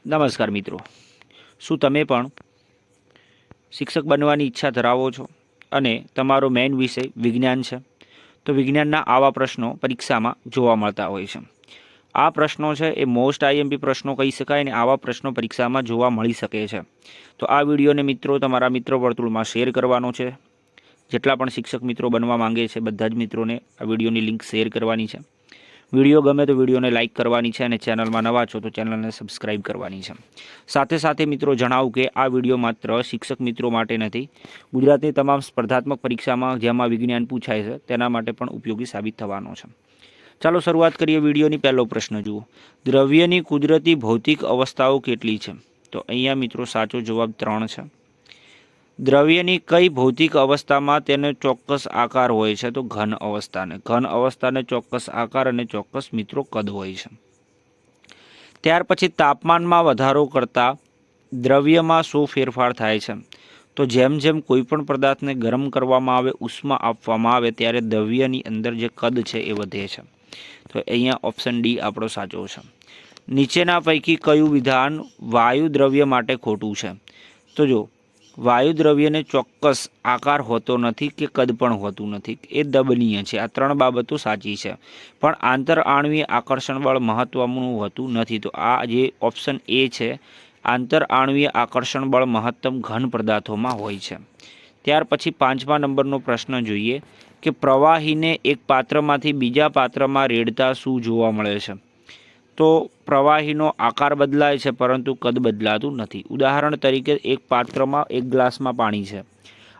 નમસ્કાર મિત્રો, શું તમે પણ શિક્ષક બનવાની ઈચ્છા ધરાવો છો અને તમારો મેઇન વિષય વિજ્ઞાન છે? તો વિજ્ઞાનના આવા પ્રશ્નો પરીક્ષામાં જોવા મળતા હોય છે. આ પ્રશ્નો છે એ મોસ્ટ આઈએમપી પ્રશ્નો કહી શકાય અને આવા પ્રશ્નો પરીક્ષામાં જોવા મળી શકે છે. તો આ વિડીયોને મિત્રો તમારા મિત્રો વર્તુળમાં શેર કરવાનો છે. જેટલા પણ શિક્ષક મિત્રો બનવા માંગે છે બધા જ મિત્રોને આ વિડીયોની લિંક શેર કરવાની છે. વિડીયો ગમે તો વિડીયોને લાઇક કરવાની છે અને ચેનલમાં નવા છો તો ચેનલને સબસ્ક્રાઇબ કરવાની છે. સાથે સાથે મિત્રો જણાવું કે આ વિડીયો માત્ર શિક્ષક મિત્રો માટે નથી, ગુજરાતની તમામ સ્પર્ધાત્મક પરીક્ષામાં જેમાં વિજ્ઞાન પૂછાય છે તેના માટે પણ ઉપયોગી સાબિત થવાનો છે. ચાલો શરૂઆત કરીએ વિડીયોની. પહેલો પ્રશ્ન જુઓ, દ્રવ્યની કુદરતી ભૌતિક અવસ્થાઓ કેટલી છે? તો અહીંયા મિત્રો સાચો જવાબ 3 છે. દ્રવ્યની કઈ ભૌતિક અવસ્થામાં તેનો ચોક્કસ આકાર હોય છે? તો ઘન અવસ્થાને ચોક્કસ આકાર અને ચોક્કસ મિત્રો કદ હોય છે. ત્યાર પછી તાપમાનમાં વધારો કરતાં દ્રવ્યમાં શું ફેરફાર થાય છે? તો જેમ જેમ કોઈપણ પદાર્થને ગરમ કરવામાં આવે, ઉષ્મા આપવામાં આવે ત્યારે દ્રવ્યની અંદર જે કદ છે એ વધે છે. તો અહીંયા ઓપ્શન ડી આપણો સાચો છે. નીચેના પૈકી કયું વિધાન વાયુ દ્રવ્ય માટે ખોટું છે? તો જો વાયુ દ્રવ્યને ચોક્કસ આકાર હોતો નથી કે કદ પણ હોતું નથી, એ દબનીય છે. આ 3 બાબતો સાચી છે. પણ આંતરઆણ્વીય આકર્ષણ બળ મહત્વનું હોતું નથી. તો આ જે ઓપ્શન એ છે, આંતરઆણ્વીય આકર્ષણ બળ મહત્તમ ઘન પદાર્થોમાં હોય છે. ત્યાર પછી 5મા નંબરનો પ્રશ્ન જોઈએ કે પ્રવાહીને એક પાત્રમાંથી બીજા પાત્રમાં રેડતા શું જોવા મળે છે? તો પ્રવાહીનો આકાર બદલાય છે પરંતુ કદ બદલાતું નથી. ઉદાહરણ તરીકે એક પાત્રમાં એક ગ્લાસમાં પાણી છે.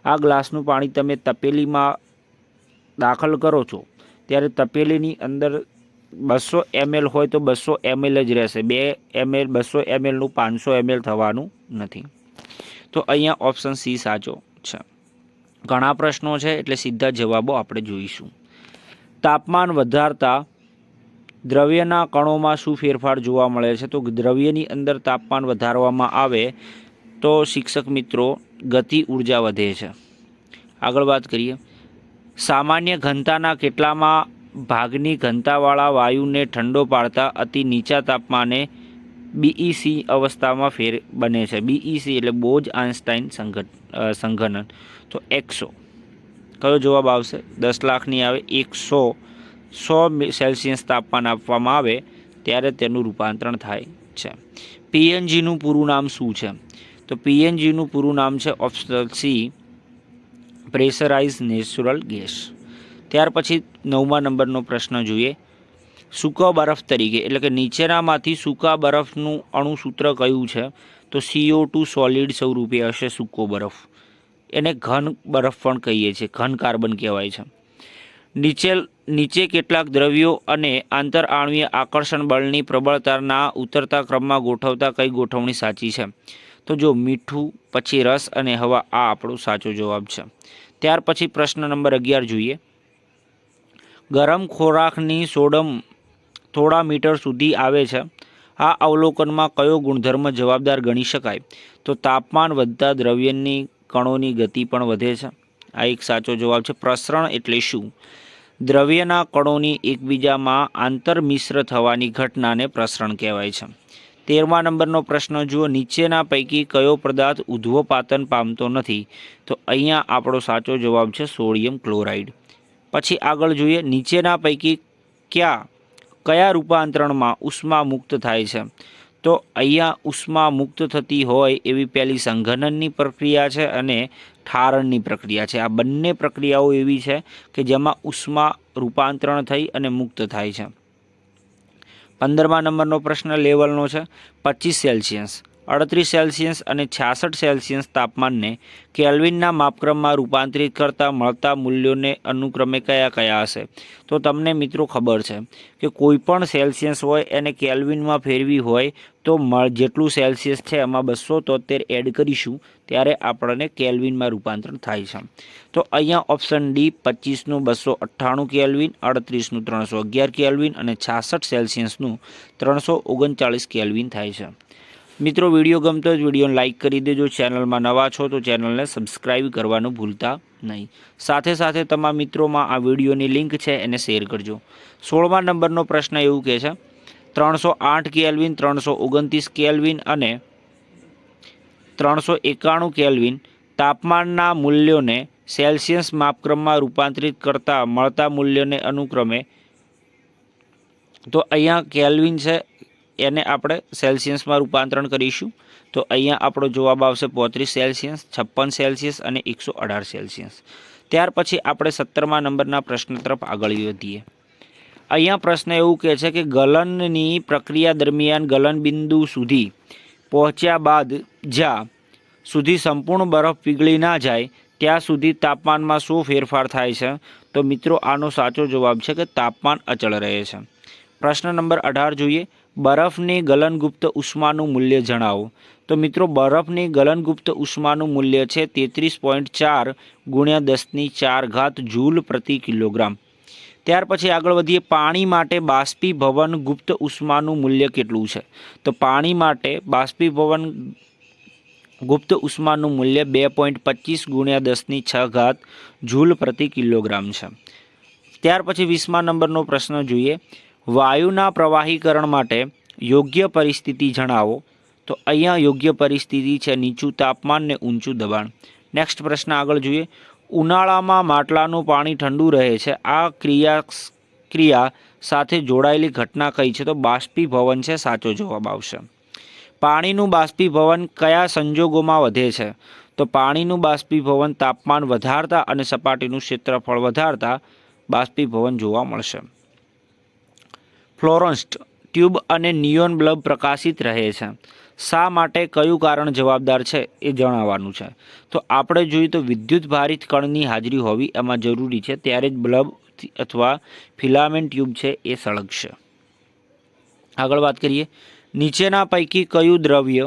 આ ગ્લાસનું પાણી તમે તપેલીમાં દાખલ કરો છો ત્યારે તપેલીની અંદર 200 ml હોય તો 200 ml જ રહેશે. 2 ml 200 mlનું 500 ml થવાનું નથી. તો અહીંયા ઓપ્શન સી સાચો છે. ઘણા પ્રશ્નો છે એટલે સીધા જવાબો આપણે જોઈશું. તાપમાન વધારતા દ્રવ્યના કણોમાં શું ફેરફાર જોવા મળે છે? તો દ્રવ્યની અંદર તાપમાન વધારવામાં આવે તો શિક્ષક મિત્રો ગતિ ઉર્જા વધે છે. આગળ વાત કરીએ, સામાન્ય ઘનતાના કેટલામાં ભાગની ઘનતાવાળા વાયુને ઠંડો પાડતા અતિ નીચા તાપમાને બીઈસી અવસ્થામાં બને છે? બીઈસી એટલે બોઝ-આઇન્સ્ટાઇન સંઘનન. તો 100 કયો જવાબ આવશે? 10 લાખની આવે. 100 સેલ્સિયસ તાપમાન આપવામાં આવે ત્યારે તેનું રૂપાંતરણ થાય છે. પીએનજીનું પૂરું નામ શું છે? તો પીએનજીનું પૂરું નામ છે option C, pressurise natural gas. ત્યાર પછી 9મા નંબરનો પ્રશ્ન જોઈએ, સૂકા બરફ તરીકે એટલે કે નીચેનામાંથી સૂકા બરફનું અણુસૂત્ર કયું છે? તો CO2 સોલિડ સ્વરૂપે હશે સૂકો બરફ. એને ઘન બરફ પણ કહીએ છીએ, ઘન કાર્બન કહેવાય છે. નીચે કેટલાક દ્રવ્યો અને આંતરઆણ્વીય આકર્ષણ બળની પ્રબળતાના ઉતરતા ક્રમમાં ગોઠવતા કઈ ગોઠવણી સાચી છે? તો જો મીઠું, પછી રસ અને હવા, આ આપણો સાચો જવાબ છે. ત્યાર પછી પ્રશ્ન નંબર 11 જોઈએ, ગરમ ખોરાકની સોડમ થોડા મીટર સુધી આવે છે. આ અવલોકનમાં કયો ગુણધર્મ જવાબદાર ગણી શકાય? તો તાપમાન વધતા દ્રવ્યની કણોની ગતિ પણ વધે છે. આ એક સાચો જવાબ છે. પ્રસરણ એટલે શું? દ્રવ્યના કણોની એકબીજામાં આંતરમિશ્ર થવાની ઘટનાને પ્રસરણ કહેવાય છે. 13મા નંબરનો પ્રશ્ન જુઓ, નીચેના પૈકી કયો પદાર્થ ઉધ્વપાતન પામતો નથી? તો અહીંયા આપણો સાચો જવાબ છે સોડિયમ ક્લોરાઇડ. પછી આગળ જોઈએ, નીચેના પૈકી કયા રૂપાંતરણમાં ઉષ્મા મુક્ત થાય છે? તો અહીંયા ઉષ્મા મુક્ત થતી હોય એવી પહેલી સંઘનનની પ્રક્રિયા છે અને ઠારણની પ્રક્રિયા છે. આ બંને પ્રક્રિયાઓ એવી છે કે જેમાં ઉષ્મા રૂપાંતરણ થઈ અને મુક્ત થાય છે. 15મા નંબરનો પ્રશ્ન લેવલનો છે, 25 સેલ્સિયસ, 38 સેલ્સિયસ અને 66 સેલ્સિયસ તાપમાનને કેલ્વિનના માપક્રમમાં રૂપાંતરિત કરતાં મળતા મૂલ્યોને અનુક્રમે કયા હશે? તો તમને મિત્રો ખબર છે કે કોઈ પણ સેલ્સિયસ હોય એને કેલ્વિનમાં ફેરવી હોય તો જેટલું સેલ્સિયસ છે એમાં 273 એડ કરીશું ત્યારે આપણને કેલ્વિનમાં રૂપાંતરણ થાય છે. તો અહીંયા ઓપ્શન ડી, 25નું 298 કેલ્વિન, 38નું 311 કેલ્વિન અને 66 સેલ્સિયસનું 339 કેલ્વિન થાય છે. મિત્રો વિડીયો ગમતો જ વિડીયોને લાઇક કરી દેજો. ચેનલમાં નવા છો તો ચેનલને સબસ્ક્રાઈબ કરવાનું ભૂલતા નહીં. સાથે સાથે તમારા મિત્રોમાં આ વિડીયોની લિંક છે એને શેર કરજો. 16મા નંબરનો પ્રશ્ન એવું કહે છે, 308 કેલ્વિન, 329 કેલ્વિન અને 391 કેલ્વિન તાપમાનના મૂલ્યોને સેલ્સિયસ માપક્રમમાં રૂપાંતરિત કરતા મળતા મૂલ્યોને અનુક્રમે, તો અહીંયા કેલ્વિન છે એને આપણે સેલ્સિયસમાં રૂપાંતરણ કરીશું. તો અહીંયા આપણો જવાબ આવશે 35 સેલ્સિયસ, 56 સેલ્સિયસ અને 118 સેલ્સિયસ. ત્યાર પછી આપણે 17મા નંબરના પ્રશ્ન તરફ આગળ વધીએ. અહીંયા પ્રશ્ન એવું કહે છે કે ગલનની પ્રક્રિયા દરમિયાન ગલનબિંદુ સુધી પહોંચ્યા બાદ જ્યાં સુધી સંપૂર્ણ બરફ પીગળી ના જાય ત્યાં સુધી તાપમાનમાં શું ફેરફાર થાય છે? તો મિત્રો આનો સાચો જવાબ છે કે તાપમાન અચળ રહે છે. પ્રશ્ન નંબર 18 જોઈએ. બરફની ગલનગુપ્ત ઉષ્માનું મૂલ્ય જણાવો. તો મિત્રો બરફની ગલનગુપ્ત ઉષ્માનું મૂલ્ય છે 33.4 × 10⁴ જૂલ પ્રતિ કિલોગ્રામ. ત્યાર પછી આગળ વધીએ. પાણી માટે બાષ્પીભવન ગુપ્ત ઉષ્માનું મૂલ્ય કેટલું છે? તો પાણી માટે બાષ્પીભવન ગુપ્ત ઉષ્માનું મૂલ્ય 2.25 × 10⁶ જૂલ પ્રતિ કિલોગ્રામ છે. ત્યાર પછી 20મા નંબરનો પ્રશ્ન જોઈએ. વાયુના પ્રવાહીકરણ માટે યોગ્ય પરિસ્થિતિ જણાવો. તો અહીંયા યોગ્ય પરિસ્થિતિ છે નીચું તાપમાન ને ઊંચું દબાણ. નેક્સ્ટ પ્રશ્ન આગળ જોઈએ. ઉનાળામાં માટલાનું પાણી ઠંડુ રહે છે. આ ક્રિયા સાથે જોડાયેલી ઘટના કઈ છે? તો બાષ્પીભવન છે સાચો જવાબ આવશે. પાણીનું બાષ્પીભવન કયા સંજોગોમાં વધે છે? તો પાણીનું બાષ્પીભવન તાપમાન વધારતા અને સપાટીનું ક્ષેત્રફળ વધારતા બાષ્પીભવન જોવા મળશે. ફ્લોરોસન્ટ ટ્યુબ અને નિયોન બલ્બ પ્રકાશિત રહે છે. શા માટે, કયું કારણ જવાબદાર છે એ જણાવવાનું છે. તો આપણે જોઈએ તો વિદ્યુત ભારિત કણની હાજરી હોવી એમાં જરૂરી છે, ત્યારે જ બલ્બ અથવા ફિલામેન્ટ ટ્યુબ છે એ સળગશે. આગળ વાત કરીએ. નીચેના પૈકી કયું દ્રવ્ય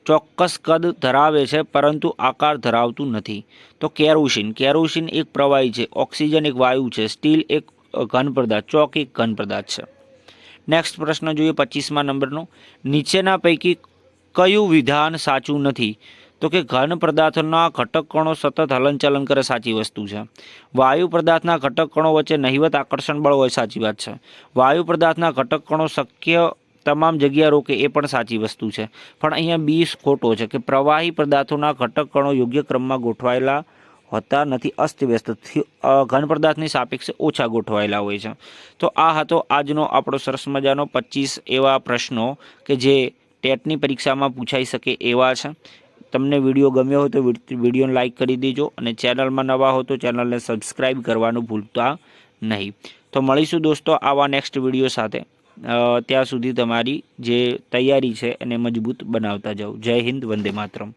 ચોક્કસ કદ ધરાવે છે પરંતુ આકાર ધરાવતું નથી? તો કેરોસીન. કેરોસીન એક પ્રવાહી છે, ઓક્સિજન એક વાયુ છે, સ્ટીલ એક ઘન પદાર્થ, ચોક એક ઘન પદાર્થ છે. નેક્સ્ટ પ્રશ્ન જોઈએ 25મા નંબરનો. નીચેના પૈકી કયું વિધાન સાચું નથી? તો કે ઘન પદાર્થના ઘટક કણો સતત હલનચલન કરે, સાચી વસ્તુ છે. વાયુ પદાર્થના ઘટક કણો વચ્ચે નહિવત આકર્ષણ બળ હોય, સાચી વાત છે. વાયુ પદાર્થના ઘટક કણો શક્ય તમામ જગ્યા રોકે, એ પણ સાચી વસ્તુ છે. પણ અહીંયા બી ખોટો છે કે પ્રવાહી પદાર્થોના ઘટક કણો યોગ્ય ક્રમમાં ગોઠવાયેલા હોતા નથી, અસ્તવ્યસ્ત ઘન પદાર્થની સાપેક્ષે ઓછા ગોઠવાયેલા હોય છે. તો આ હતો આજનો આપણો સરસ મજાનો 25 એવા પ્રશ્નો કે જે ટેટની પરીક્ષામાં પૂછાઈ શકે એવા છે. તમને વિડીયો ગમ્યો હોય તો વિડીયોને લાઇક કરી દેજો અને ચેનલમાં નવા હો તો ચેનલને સબસ્ક્રાઈબ કરવાનું ભૂલતા નહીં. તો મળીશું દોસ્તો આવા નેક્સ્ટ વિડીયો સાથે. ત્યાં સુધી તમારી જે તૈયારી છે એને મજબૂત બનાવતા જાઓ. જય હિન્દ, વંદે માતરમ.